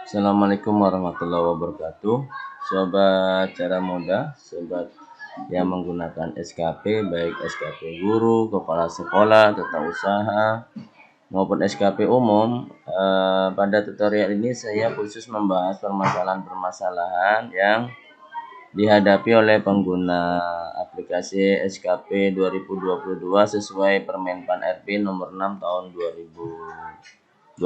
Assalamualaikum warahmatullahi wabarakatuh. Sobat cara muda, sobat yang menggunakan SKP, baik SKP guru, kepala sekolah, tata usaha, maupun SKP umum. Pada tutorial ini saya khusus membahas permasalahan-permasalahan yang dihadapi oleh pengguna aplikasi SKP 2022 sesuai Permenpan RB nomor 6 tahun 2022.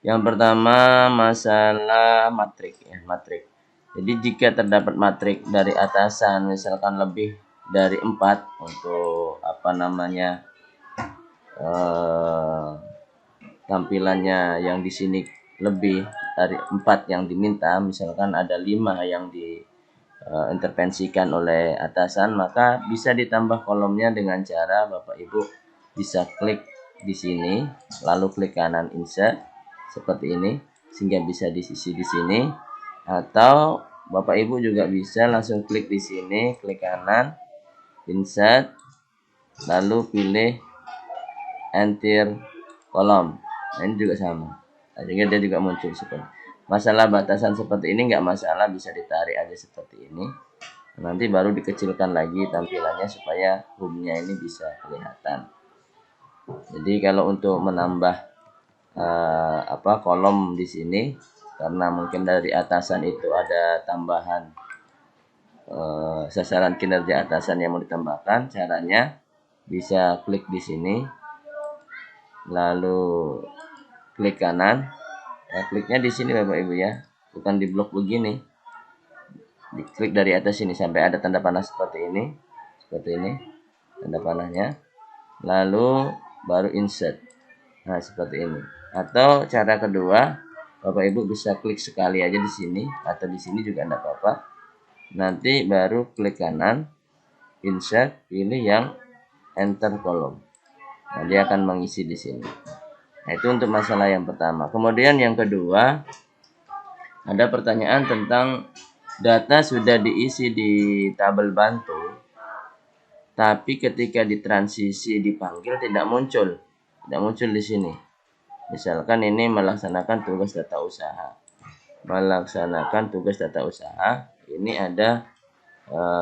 Yang pertama masalah matrik ya, matrik. Jadi jika terdapat matrik dari atasan misalkan lebih dari 4 untuk tampilannya yang di sini lebih dari 4 yang diminta, misalkan ada 5 yang diintervensikan oleh atasan, maka bisa ditambah kolomnya dengan cara Bapak Ibu bisa klik di sini, lalu klik kanan insert seperti ini sehingga bisa diisi di sini, atau Bapak Ibu juga bisa langsung klik di sini, klik kanan insert lalu pilih enter kolom. Nah, ini juga sama, sehingga dia juga muncul seperti masalah batasan seperti ini nggak masalah, bisa ditarik aja seperti ini, nanti baru dikecilkan lagi tampilannya supaya home-nya ini bisa kelihatan. Jadi kalau untuk menambah kolom di sini, karena mungkin dari atasan itu ada tambahan sasaran kinerja atasan yang mau ditambahkan, caranya bisa klik di sini lalu klik kanan, kliknya di sini Bapak Ibu ya, bukan di blok begini, diklik dari atas sini sampai ada tanda panah seperti ini tanda panahnya, lalu baru insert. Nah, seperti ini. Atau cara kedua, Bapak Ibu bisa klik sekali aja di sini atau di sini juga enggak apa-apa. Nanti baru klik kanan, insert, pilih yang enter kolom. Nah, dia akan mengisi di sini. Nah, itu untuk masalah yang pertama. Kemudian yang kedua, ada pertanyaan tentang data sudah diisi di tabel bantu, tapi ketika ditransisi dipanggil tidak muncul di sini. Misalkan ini melaksanakan tugas data usaha. Ini ada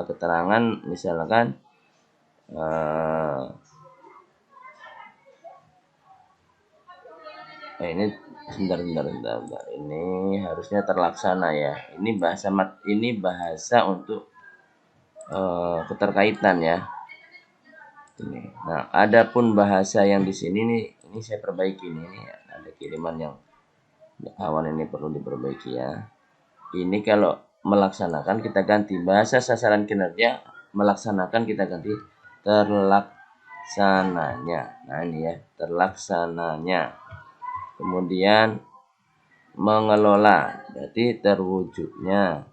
keterangan misalkan ini sebentar. Ini harusnya terlaksana ya. Ini bahasa untuk keterkaitan ya. Ini. Nah, adapun bahasa yang di sini nih, ini saya perbaiki nih. Ini ada kiriman yang awan ini perlu diperbaiki ya. Ini kalau melaksanakan kita ganti bahasa sasaran kinerja, melaksanakan kita ganti terlaksananya. Nah, ini ya, terlaksananya. Kemudian mengelola, berarti terwujudnya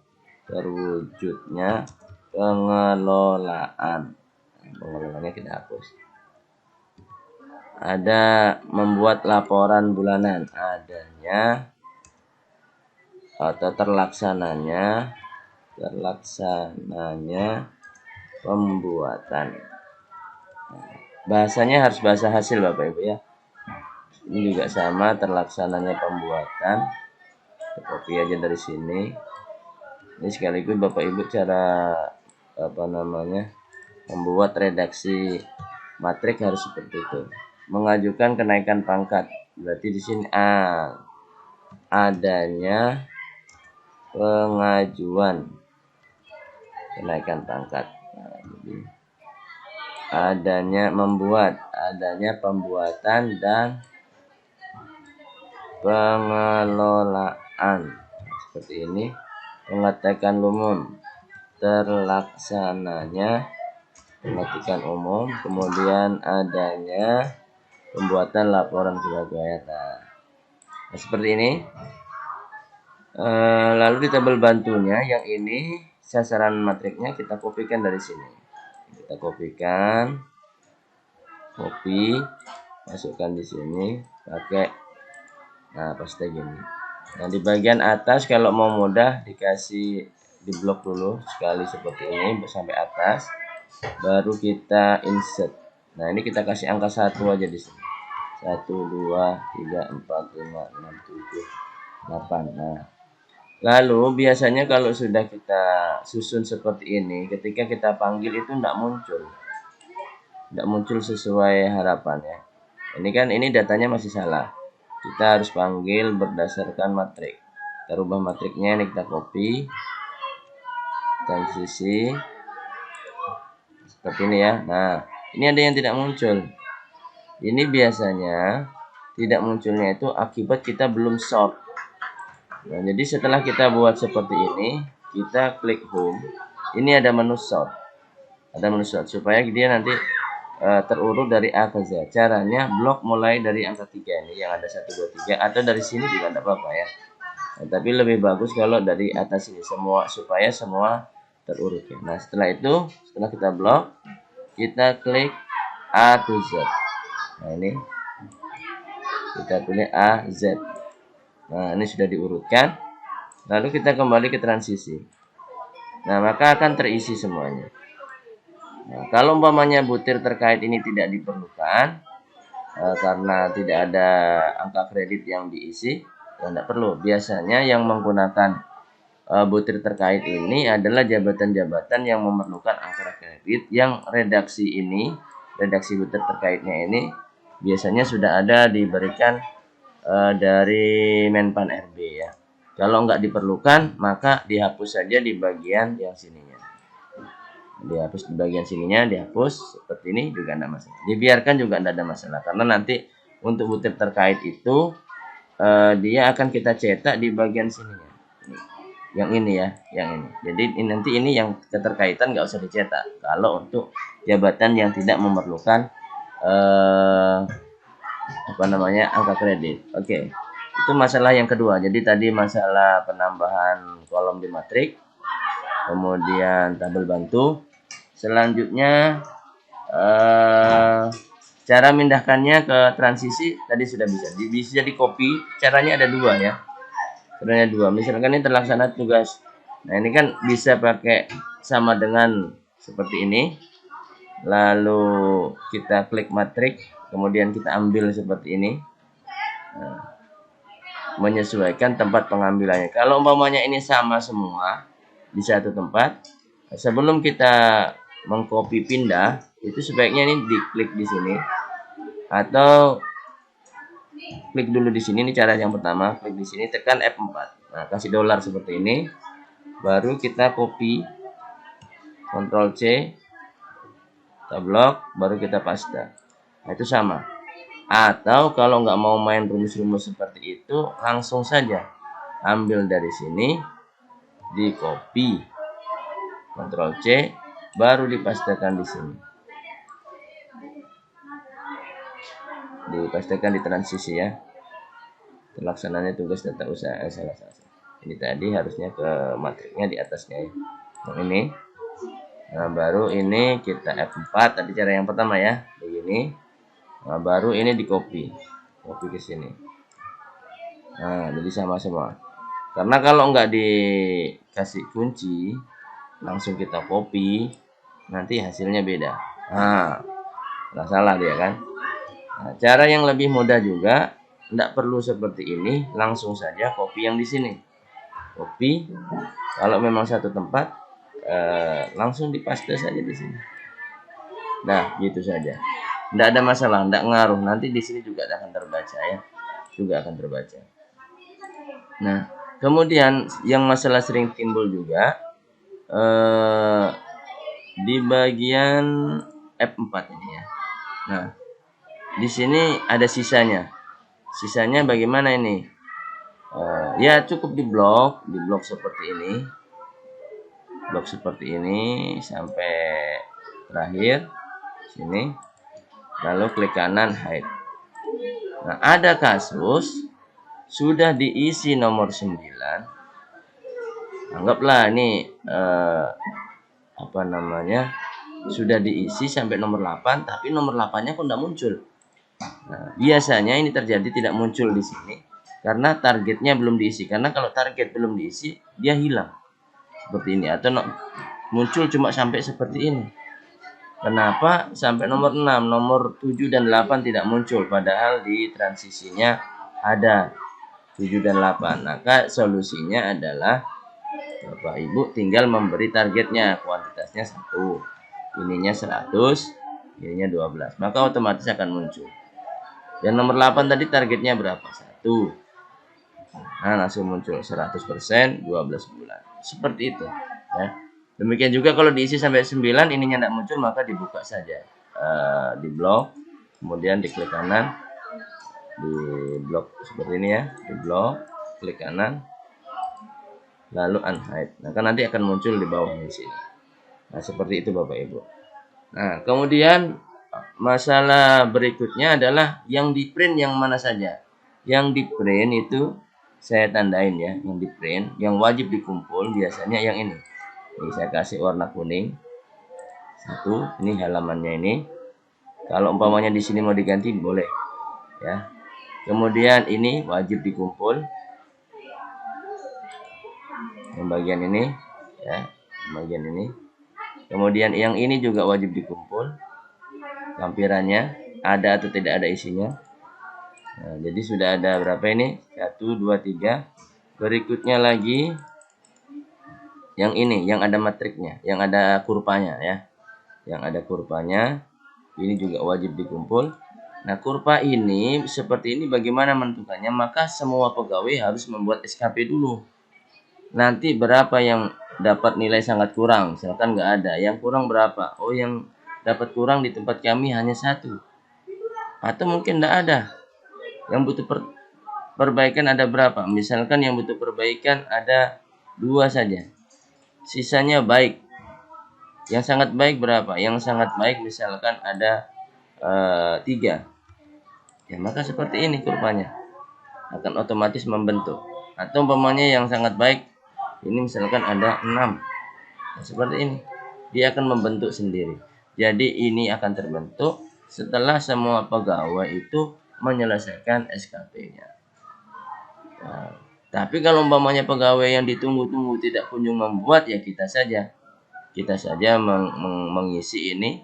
pengelolaan. Pengelolaannya kita hapus. Ada membuat laporan bulanan, adanya atau terlaksananya pembuatan. Bahasanya harus bahasa hasil Bapak Ibu ya. Ini juga sama, terlaksananya pembuatan. Copy aja dari sini. Ini sekaligus Bapak Ibu cara membuat redaksi matrik harus seperti itu. Mengajukan kenaikan pangkat, berarti di sini adanya pengajuan kenaikan pangkat. Nah, jadi adanya pembuatan dan pengelolaan. Seperti ini. Pengetikan umum, terlaksananya pengetikan umum, kemudian adanya pembuatan laporan kepegawaian. Nah, seperti ini. Lalu di tabel bantunya yang ini sasaran matriknya kita kopikan dari sini. Kita kopikan, masukkan di sini pakai paste gini. Nah, di bagian atas kalau mau mudah dikasih di blok dulu sekali seperti ini sampai atas, baru kita insert. Nah, ini kita kasih angka 1 aja di sini. 1, 2, 3, 4, 5, 6, 7, 8. Nah, lalu biasanya kalau sudah kita susun seperti ini, ketika kita panggil itu tidak muncul sesuai harapan ya. Ini kan ini datanya masih salah. Kita harus panggil berdasarkan matrik. Kita rubah matriknya, ini kita copy, transisi seperti ini ya. Nah, ini ada yang tidak muncul. Ini biasanya tidak munculnya itu akibat kita belum sort. Nah, jadi setelah kita buat seperti ini, kita klik home. Ini ada menu sort. Ada menu sort supaya dia nanti terurut dari A ke Z. Caranya blok mulai dari angka 3 ini yang ada 1, 2, 3 atau dari sini juga tidak apa-apa ya. Nah, tapi lebih bagus kalau dari atas ini semua supaya semua terurut ya. Nah, setelah itu, setelah kita blok, kita klik A to Z. Nah, ini kita pilih A, Z. Nah, ini sudah diurutkan. Lalu kita kembali ke transisi. Nah, maka akan terisi semuanya. Nah, kalau umpamanya butir terkait ini tidak diperlukan karena tidak ada angka kredit yang diisi, ya tidak perlu. Biasanya yang menggunakan butir terkait ini adalah jabatan-jabatan yang memerlukan angka kredit yang redaksi butir terkaitnya ini biasanya sudah ada diberikan dari Menpan RB ya. Kalau nggak diperlukan maka dihapus saja di bagian yang sininya. Dihapus di bagian sininya, dihapus seperti ini juga tidak masalah. Dibiarkan juga tidak ada masalah karena nanti untuk butir terkait itu dia akan kita cetak di bagian sininya. Yang ini ya, yang ini. Jadi nanti ini yang keterkaitan nggak usah dicetak. Kalau untuk jabatan yang tidak memerlukan angka kredit. Oke. Itu masalah yang kedua. Jadi tadi masalah penambahan kolom di matrik, kemudian tabel bantu. Selanjutnya cara mindahkannya ke transisi tadi sudah bisa di copy. Caranya ada dua ya. Caranya dua. Misalkan ini terlaksana tugas. Nah, ini kan bisa pakai sama dengan seperti ini. Lalu kita klik matrik, kemudian kita ambil seperti ini. Nah, menyesuaikan tempat pengambilannya. Kalau umpamanya ini sama semua di satu tempat, sebelum kita mengcopy pindah, itu sebaiknya ini diklik di sini atau klik dulu di sini. Ini cara yang pertama, klik di sini, tekan F4. Nah, kasih dolar seperti ini, baru kita copy, Ctrl C, kita blok, baru kita paste. Nah, itu sama. Atau kalau nggak mau main rumus-rumus seperti itu, langsung saja ambil dari sini, di copy, Ctrl C, baru dipastekan di sini. Dipastikan di transisi ya. Terlaksananya tugas tata usaha salah. Ini tadi harusnya ke matriknya di atasnya ya. Yang ini. Nah, baru ini kita F4 tadi cara yang pertama ya. Begini. Nah, baru ini di copy ke sini. Nah, jadi sama semua. Karena kalau nggak dikasih kunci, langsung kita copy, nanti hasilnya beda. Nah, nggak salah dia kan. Nah, cara yang lebih mudah juga, tidak perlu seperti ini, langsung saja copy yang di sini. Copy, kalau memang satu tempat, langsung dipaste saja di sini. Nah, gitu saja. Tidak ada masalah, tidak ngaruh. Nanti di sini juga akan terbaca ya, juga akan terbaca. Nah, kemudian yang masalah sering timbul juga di bagian F4 ini ya. Nah, di sini ada sisanya. Sisanya bagaimana ini? Ya cukup di blok seperti ini. Blok seperti ini sampai terakhir sini. Lalu klik kanan hide. Nah, ada kasus sudah diisi nomor 9. Anggaplah ini sudah diisi sampai nomor 8, tapi nomor 8-nya kok tidak muncul. Nah, biasanya ini terjadi tidak muncul di sini karena targetnya belum diisi. Karena kalau target belum diisi, dia hilang seperti ini atau muncul cuma sampai seperti ini. Kenapa sampai nomor 6, nomor 7 dan 8 tidak muncul, padahal di transisinya ada 7 dan 8. Maka solusinya adalah Bapak Ibu tinggal memberi targetnya, kuantitasnya 1, ininya 100, ininya 12. Maka otomatis akan muncul. Yang nomor 8 tadi targetnya berapa? 1. Nah, langsung muncul 100%, 12 bulan. Seperti itu, ya. Demikian juga kalau diisi sampai 9 ininya tidak muncul, maka dibuka saja di blok, kemudian diklik kanan, di blok seperti ini ya, di blok, klik kanan, lalu unhide. Nah, kan nanti akan muncul di bawah di sini. Nah, seperti itu Bapak Ibu. Nah, kemudian masalah berikutnya adalah yang di print yang mana saja. Yang di print itu saya tandain ya, yang di print, yang wajib dikumpul biasanya yang ini. Ini saya kasih warna kuning. 1, ini halamannya ini. Kalau umpamanya di sini mau diganti boleh ya. Kemudian ini wajib dikumpul. Yang bagian ini ya, bagian ini. Kemudian yang ini juga wajib dikumpul. Lampirannya ada atau tidak ada isinya. Nah, jadi sudah ada berapa ini? 1, 2, 3. Berikutnya lagi yang ini, yang ada matriknya, yang ada kurvanya ya. Yang ada kurvanya, ini juga wajib dikumpul. Nah, kurva ini seperti ini bagaimana menentukannya? Maka semua pegawai harus membuat SKP dulu. Nanti berapa yang dapat nilai sangat kurang, misalkan nggak ada. Yang kurang berapa? Oh, yang dapat kurang di tempat kami hanya 1. Atau mungkin nggak ada. Yang butuh perbaikan ada berapa? Misalkan yang butuh perbaikan ada 2 saja. Sisanya baik. Yang sangat baik berapa? Yang sangat baik misalkan ada 3. Ya, maka seperti ini kurvanya. Akan otomatis membentuk. Atau umpamanya yang sangat baik, ini misalkan ada 6. Nah, seperti ini. Dia akan membentuk sendiri. Jadi ini akan terbentuk setelah semua pegawai itu menyelesaikan SKP-nya. Nah, tapi kalau umpamanya pegawai yang ditunggu-tunggu tidak kunjung membuat, ya kita saja mengisi ini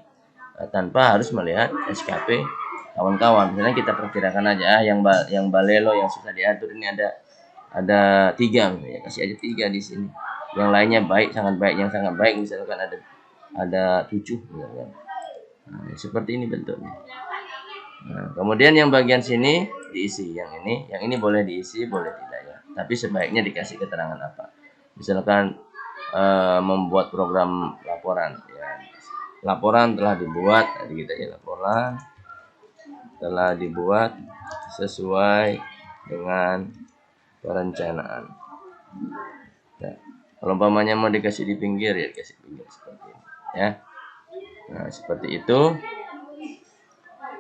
tanpa harus melihat SKP kawan-kawan. Misalnya kita perkirakan aja yang balelo yang susah diatur ini ada 3, ya kasih aja 3 di sini. Yang lainnya baik, sangat baik, yang sangat baik misalkan ada 7 misalkan. Nah, seperti ini bentuknya. Nah, kemudian yang bagian sini diisi, yang ini boleh diisi, boleh tidak ya. Tapi sebaiknya dikasih keterangan apa. Misalkan membuat program laporan ya. Laporan telah dibuat, tadi kita ya, laporan telah dibuat sesuai dengan perencanaan. Ya. Kalau umpamanya mau dikasih di pinggir ya dikasih pinggir seperti ini ya. Nah, seperti itu.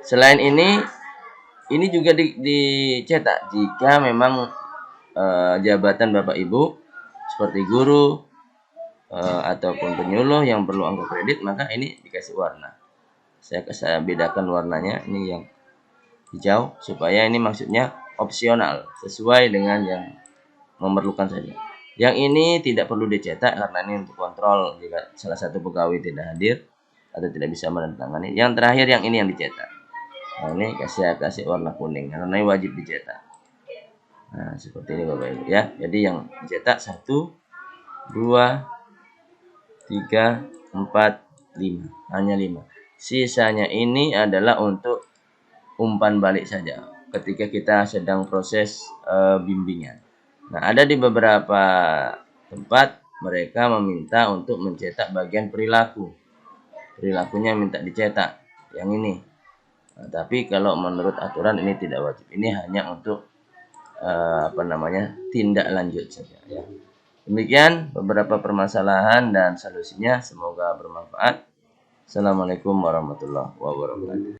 Selain ini juga dicetak jika memang jabatan Bapak Ibu seperti guru ataupun penyuluh yang perlu angka kredit, maka ini dikasih warna. Saya bedakan warnanya, ini yang hijau supaya ini maksudnya opsional, sesuai dengan yang memerlukan saja. Yang ini tidak perlu dicetak karena ini untuk kontrol jika salah satu pegawai tidak hadir atau tidak bisa menandatangani. Yang terakhir yang ini yang dicetak. Nah, ini kasih warna kuning karena ini wajib dicetak. Nah, seperti ini Bapak Ibu ya. Jadi yang dicetak 1, 2, 3, 4, 5. Hanya 5. Sisanya ini adalah untuk umpan balik saja ketika kita sedang proses bimbingan. Nah, ada di beberapa tempat mereka meminta untuk mencetak bagian perilaku. Perilakunya minta dicetak yang ini. Nah, tapi kalau menurut aturan ini tidak wajib. Ini hanya untuk tindak lanjut saja ya. Demikian beberapa permasalahan dan solusinya, semoga bermanfaat. Assalamualaikum warahmatullahi wabarakatuh.